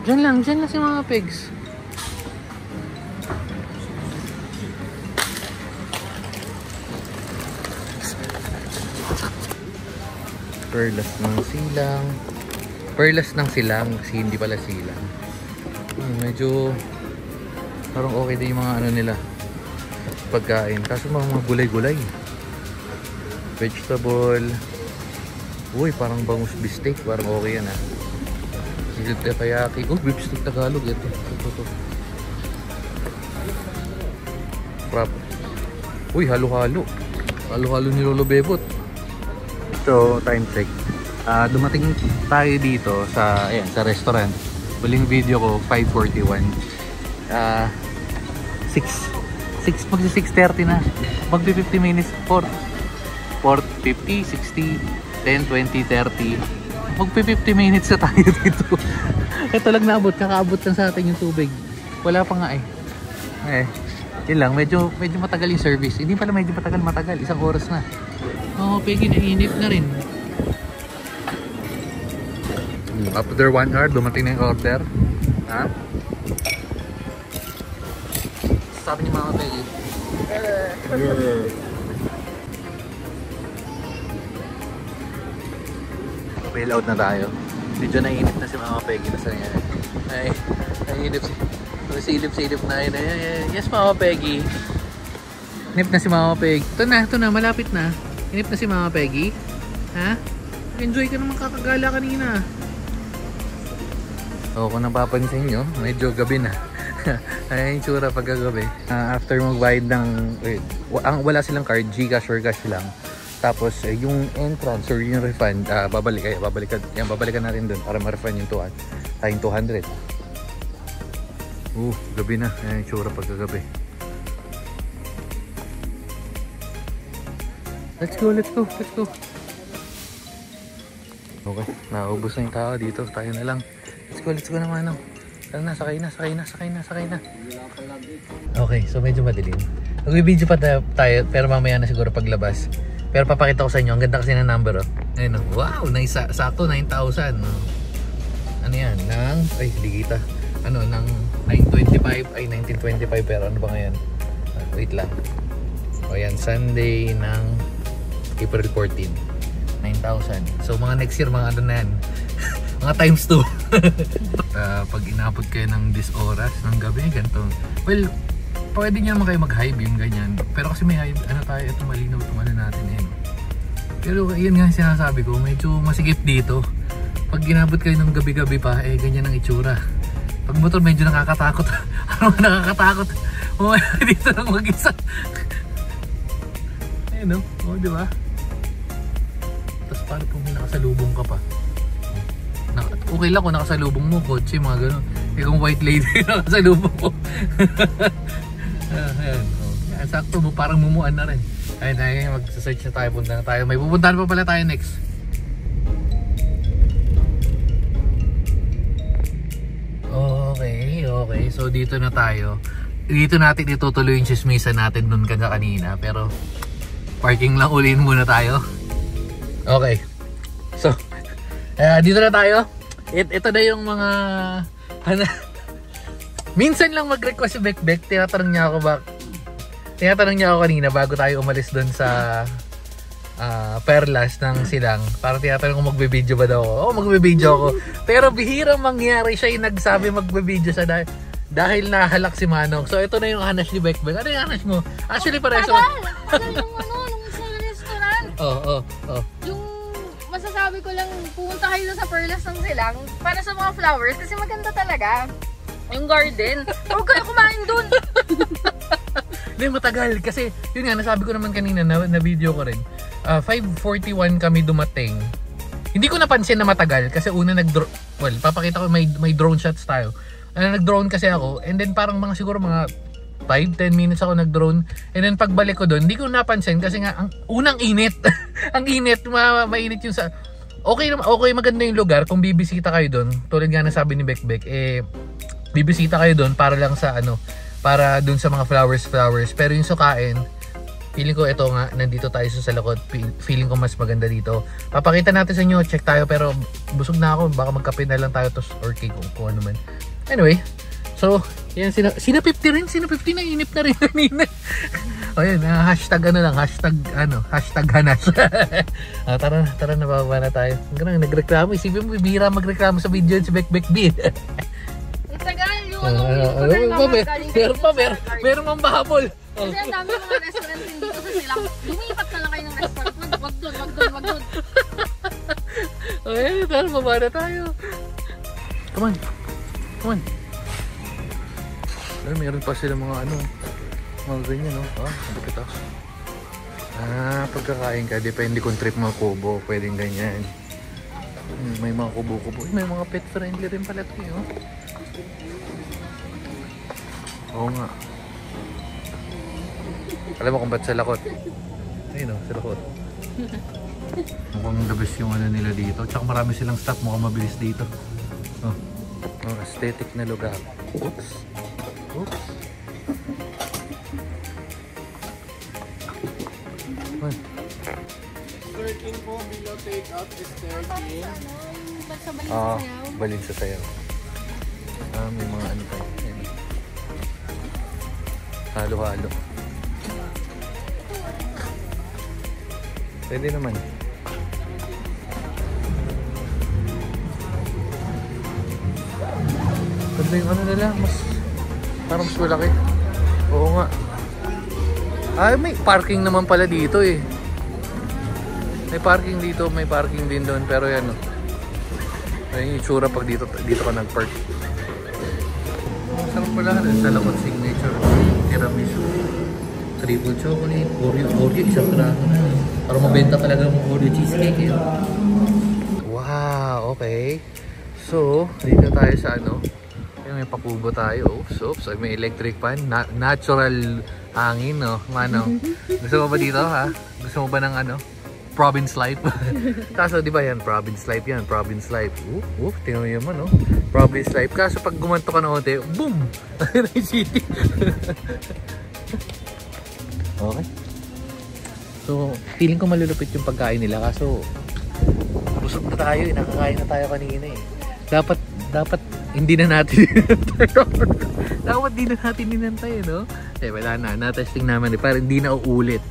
Diyan lang si Mama Pegs. Perlas ng silang. Perlas ng silang kasi hindi pala silang. Medyo parang okay din yung mga ano nila pagkain. Kaso mga gulay-gulay. Vegetable. Uy, parang bangus beef parang okay yan ah. Silip teriyaki. Oh, beef steak Tagalog ito. Ito. Prap. Uy, halo-halo. Halo-halo ni Lolo Bebot. So, time check. Dumating tayo dito sa restaurant. Huling video ko 5:41. 6:30 na. Magbi 50 minutes 4:50, 60, 10, 20, 30. Magbi 50 minutes na tayo dito. Ito lang naabot, kakaabot lang sa atin yung tubig. Wala pa nga yun lang, medyo matagal yung service. Hindi pala medyo matagal, isang oras na. Pegi nainip na rin. After 1 hour, dumating na yung order. Ha? Sabi ni Mama Pegi. Bail out na tayo. Medyo nainip na si Mama Pegi. Nasa niya. Ay, nainip si... Silip-silip na yun. Yes, Mama Pegi. Inip na si Mama Pegi. Ito na, malapit na. Inip na si Mama Pegi. Ha? Enjoy ka naman kakagala kanina. Kung napapansin nyo, medyo gabi na. Ay, yung tsura pagkagabi. After magbayad ng... wala silang card, Gcash or cash lang. Tapos, yung entrance or yung refund, babalikan natin dun para ma-refund yung 200. Gabi na. Ayan yung tsura pagkagabi. Let's go. Okay, naubos na yung tao dito. Tayo na lang. Let's go naman. Tara na, sakay na. Okay, so medyo madilim. Mag-video pa tayo, pero mamaya na siguro paglabas. Pero papakita ko sa inyo, ang ganda kasi ng number. Ayun, wow, sakto 9,000. Ano yan? Ligita. Ng 1925, pero ano ba ngayon? Wait lang. Ayan, Sunday ng April 14. 9,000. So mga next year, mga ano na yan. Mga times 2. Pag inabot kayo ng this oras ng gabi, ganito. Well, pwede nyo naman kayo mag-high beam, ganyan. Pero kasi may high, tayo, ito malinaw itong ano natin eh. Pero yun nga sinasabi ko, medyo masigip dito. Pag inabot kayo ng gabi-gabi pa, ganyan ang itsura. Pag motor, medyo nakakatakot. Ano ba nakakatakot? Dito lang mag-isa. Ayun diba? Tapos paano kung may nakasalubong ka pa? Okay lang kung nakasalubong mo, kotse, mga gano'n. Kung white lady nakasalubong ko. Ayan. Sakto mo, parang mumuan na rin. Ayun, mag-search na tayo, punta na tayo. May pupuntahan pa pala tayo next. Okay. So dito na tayo. Dito natin itutuloy yung chismisa natin dun kanina. Pero parking lang ulihin muna tayo. Okay. So, dito na tayo. Ito na yung mga minsan lang mag-request si Bekbek. Tinatanong niya ako kanina bago tayo umalis doon sa Perlas ng Silang. Para tinatanong kung magbe-video ba daw ako. Magbe-video ako. Pero bihirang mangyari siya yung nagsabi magbe-video sa dahil nahalak si Manong. So ito na yung hanas ni Bekbek. Ano yung hanas mo? Actually para sa nung sa restaurant. Yung masasabi ko lang, pumunta kayo sa Perlas ng Silang para sa mga flowers kasi maganda talaga yung garden. Huwag kayo kumain dun. Hindi, matagal kasi yun nga, nasabi ko naman kanina na video ko rin. 5:41 kami dumating. Hindi ko napansin na matagal kasi una papakita ko may drone shots tayo. Nag-drone kasi ako and then parang siguro mga 5-10 minutes ako nag-drone and then pagbalik ko doon, hindi ko napansin kasi nga ang unang init. Ang init, mainit yung sa okay, maganda yung lugar kung bibisita kayo doon. Tulad nga na sabi ni Bekbek, bibisita kayo doon para lang sa para doon sa mga flowers. Pero yung sukain, feeling ko ito nga, nandito tayo sa Salakot. Feeling ko mas maganda dito. Papakita natin sa inyo, check tayo, pero busog na ako. Baka magkape na lang tayo, or cake, kung ano man. Anyway, so, yan, sina 50 rin, sina 50 na, inip na rin kanina. O yan, hashtag hanas. Tara na, bababa na tayo. Hanggang nagreklamo, isipin mo, bihira magreklamo sa video si Bekbek B. Tagal, yung meron mang bahabol. Kasi ang dami mga restaurant dito sa silang. Lumipat na lang kayo ng restaurant. Wag doon. Okay, tara, baba na tayo. Come on. Ay, meron pa sila mga mga ganyan, no? Malapit ako. Pagkakain ka, depende kung trip mga kubo, pwedeng ganyan. May mga kubo-kubo. May mga pet friendly rin pala ito, oh. Oo nga. Alam mo kung ba't Salakot? Ayun, oh, Salakot. Mukhang the best yung nila dito. Tsaka marami silang staff, mukhang mabilis dito. Aesthetic na lugar. Oops. What? 13 po, below take out is 13. Balin sa sayaw. May mga pa yun. Halo-halo. Pwede naman. Pwede yung nila, parang mas malaki. Oo nga. May parking naman pala dito eh. May parking dito, may parking din doon, pero yan, ayun yung itsura pag dito ka nag-park. Sarap pala rin, Salakot signature tiramisu, triple chocolate, Oreo, isang trato na. Para mabenta talaga ng Oreo cheesecake eh. Wow, okay. So, dito tayo sa may pakubo tayo. Oops, may electric fan, natural hangin, no? Manong, gusto mo ba dito, ha? Gusto mo ba ng province life? Kaso di ba yan, province life yan, province life. Tingnan mo naman, no? Province life. Kaso pag gumanto ka na konti, boom! City. Okay. So, feeling ko malulupit yung pagkain nila. Kaso, busog na tayo, nakakain na tayo kanina eh. Dapat hindi na natin dapat di na natin ninantay, no? Wala na, na-testing naman para hindi na uulit.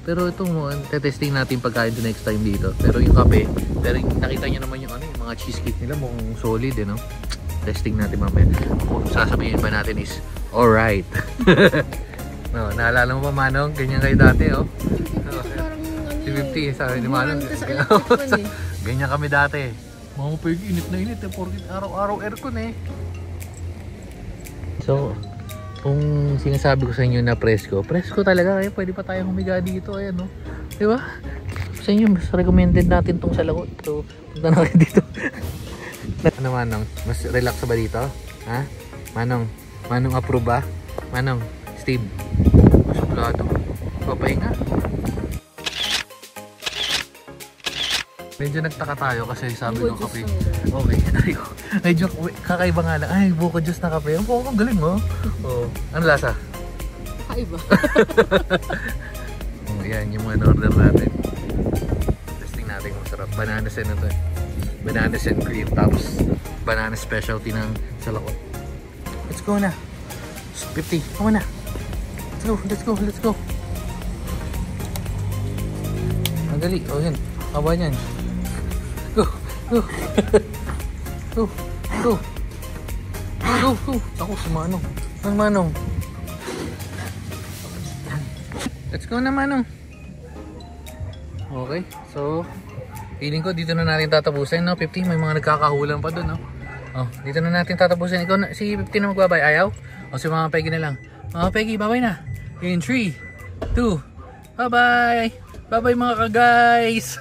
Pero ito mo, testing natin pagkain to next time dito. Pero yung kape, pero nakita nyo naman yung yung mga cheesecake nila mukhang solid, no? Testing natin mamaya. Sasabihin pa natin is alright. No, naalala mo pa, Manong? Ganyan kayo dati, oh. Si 50, sabi ni Manong. Ganyan kami dati. Mga pwede init na init, porkit araw-araw aircon eh. So, kung sinasabi ko sa inyo na presko talaga, kaya pwede pa tayong humiga dito, ayan, no? Diba? Sa inyo, mas recommended natin tong Salakot. So, punta na kayo dito. Ano, Manong? Mas relax ba dito? Ha? Manong approve ba? Manong, Steve, suplado. Papahinga. Medyo nagtaka tayo kasi sabi ng kape. Okay, medyo kakaiba nga lang. Ay, buko juice na kape. Ang buko, galing mo. Ano lasa? Kakaiba. Yan, yung mga order natin. Testing natin kung sarap. Banana sen na to. Banana sen cream. Tapos, banana specialty ng Salakot. Let's go na. 50. Come on na. Let's go. Ang gali. Yan. Haba niyan. Go. Ako si Manong. Manong. Let's go na, Manong. Okay. So, feeling ko dito na natin tatapusin, no? 50, may mga nagkakahulan pa doon, no? Dito na natin tatapusin. Ikaw na, si 50 na magbabay. Ayaw? O si Mama Peggy na lang. Mama Peggy, babay na. In 3, 2, bye-bye. Bye-bye mga ka-guys.